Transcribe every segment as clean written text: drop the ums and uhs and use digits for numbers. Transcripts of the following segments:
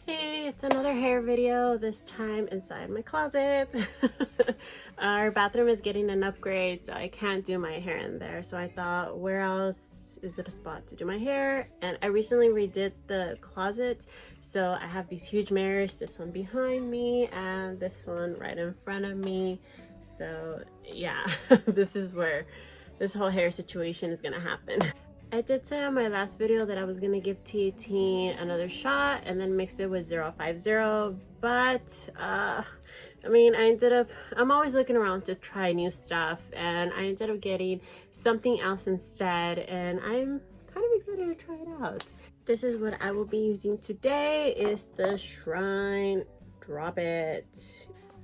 Hey, it's another hair video, this time inside my closet. Our bathroom is getting an upgrade, so I can't do my hair in there. So I thought, where else is it a spot to do my hair? And I recently redid the closet, so I have these huge mirrors, this one behind me and this one right in front of me. So yeah, this is where this whole hair situation is gonna happen. I did say on my last video that I was gonna give T18 another shot and then mix it with 050, but I mean, I'm always looking around to try new stuff, and I ended up getting something else instead, and I'm kind of excited to try it out. This is what I will be using today, is the Shrine Drop It.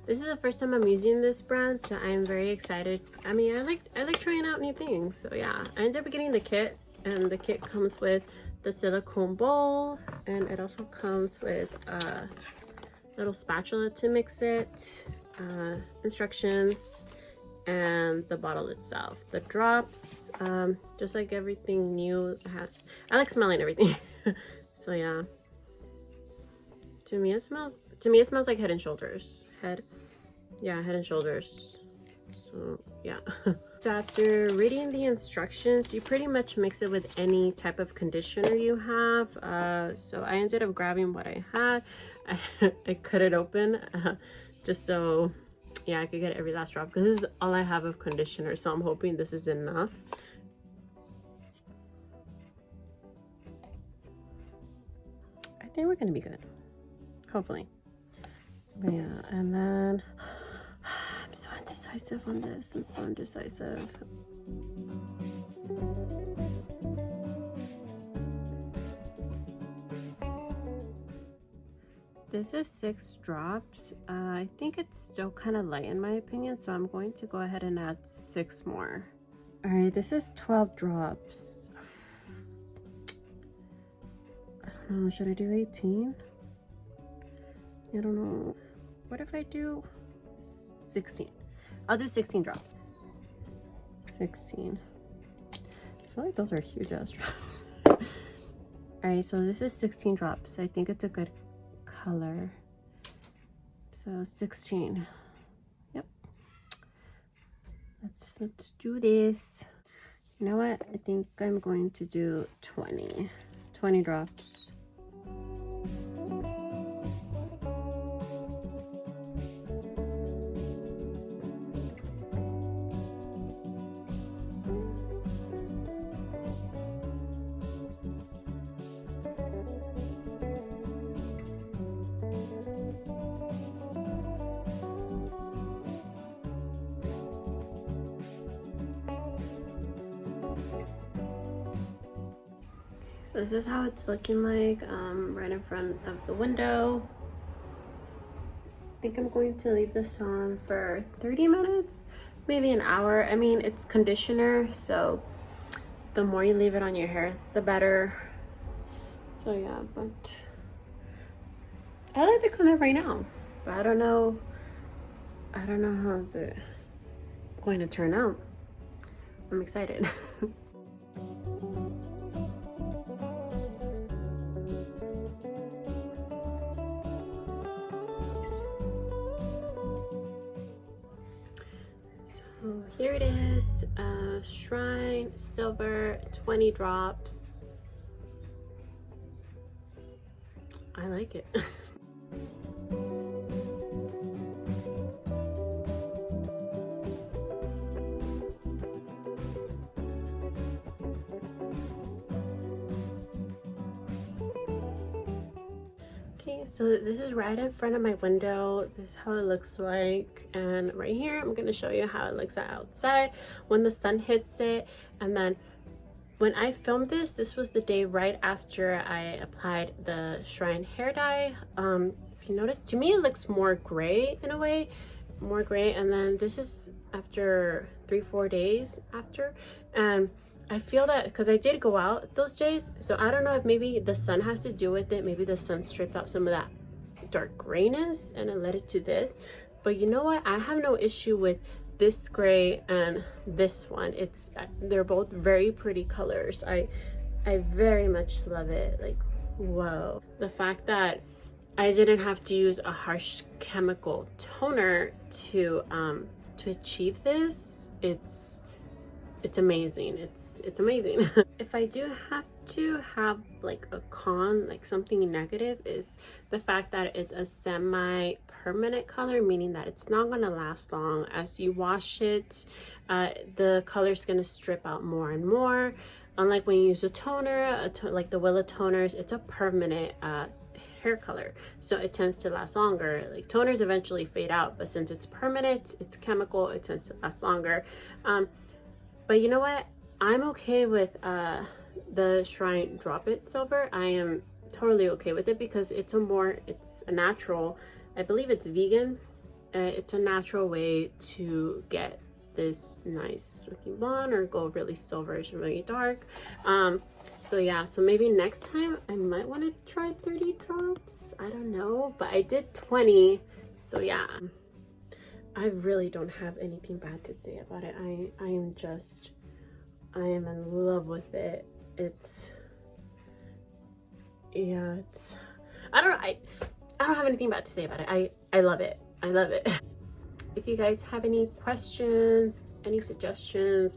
This is the first time I'm using this brand, so I'm very excited. I mean, I like trying out new things, so yeah. I ended up getting the kit, and the kit comes with the silicone bowl, and it also comes with a little spatula to mix it, instructions, and the bottle itself. The drops, just like everything new, I like smelling everything. So yeah, to me it smells like Head and Shoulders. Head and Shoulders. So yeah. So after reading the instructions, you pretty much mix it with any type of conditioner you have. So I ended up grabbing what I had. I cut it open just so, yeah, I could get every last drop, because this is all I have of conditioner, so I'm hoping this is enough. I think we're gonna be good, hopefully. But yeah, and then I'm so indecisive on this. I'm so indecisive. This is 6 drops. I think it's still kind of light in my opinion, so I'm going to go ahead and add 6 more. All right, this is 12 drops. I don't know, should I do 18? I don't know. What if I do 16? I'll do 16 drops. 16. I feel like those are huge ass drops. All right, so this is 16 drops. I think it's a good color. So 16. Yep. Let's do this. You know what? I think I'm going to do 20 drops. So this is how it's looking like right in front of the window. I think I'm going to leave this on for 30 minutes, maybe an hour. I mean, it's conditioner, so the more you leave it on your hair, the better. So yeah, but I like the color right now, but I don't know how is it going to turn out. I'm excited. So here it is, Shrine Silver, 20 drops. I like it. Okay, so this is right in front of my window. This is how it looks like, and right here I'm going to show you how it looks outside when the sun hits it. And then when I filmed this was the day right after I applied the Shrine hair dye. If you notice, to me it looks more gray in a way, more gray. And then this is after 3-4 days after, and I feel that because I did go out those days, so I don't know if maybe the sun has to do with it. Maybe the sun stripped out some of that dark grayness and it led it to this. But you know what? I have no issue with this gray and this one. They're both very pretty colors. I very much love it. Like, whoa. The fact that I didn't have to use a harsh chemical toner to achieve this. It's amazing. It's amazing. If I do have to have like a con, like something negative, is the fact that it's a semi-permanent color, meaning that it's not gonna last long. As you wash it, the color's gonna strip out more and more. Unlike when you use a toner, like the Willa toners, it's a permanent hair color, so it tends to last longer. Like toners eventually fade out, but since it's permanent, it's chemical, it tends to last longer. But you know what? I'm okay with the Shrine Drop It Silver. I am totally okay with it because it's a natural, I believe it's vegan. It's a natural way to get this nice looking blonde or go really silverish and really dark. So yeah, so maybe next time I might want to try 30 drops. I don't know, but I did 20. So yeah. I really don't have anything bad to say about it. I am in love with it. I don't have anything bad to say about it. I love it. I love it. If you guys have any questions, any suggestions,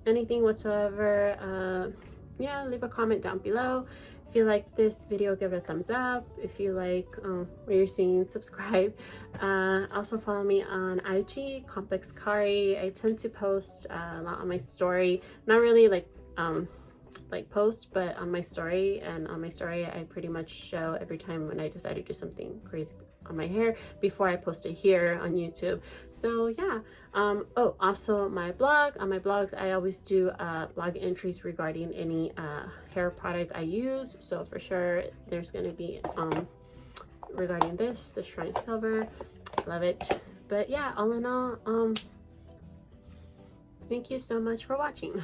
anything whatsoever, yeah, leave a comment down below. If you like this video, give it a thumbs up. If you like what you're seeing, subscribe. Also follow me on IG, Complex Kari. I tend to post a lot on my story. Not really like post, but on my story. And on my story, I pretty much show every time when I decide to do something crazy on my hair before I post it here on YouTube. So yeah. Oh, also my blog. On my blogs, I always do blog entries regarding any hair product I use. So for sure, there's gonna be regarding this, the Shrine Silver. Love it. But yeah, all in all, thank you so much for watching.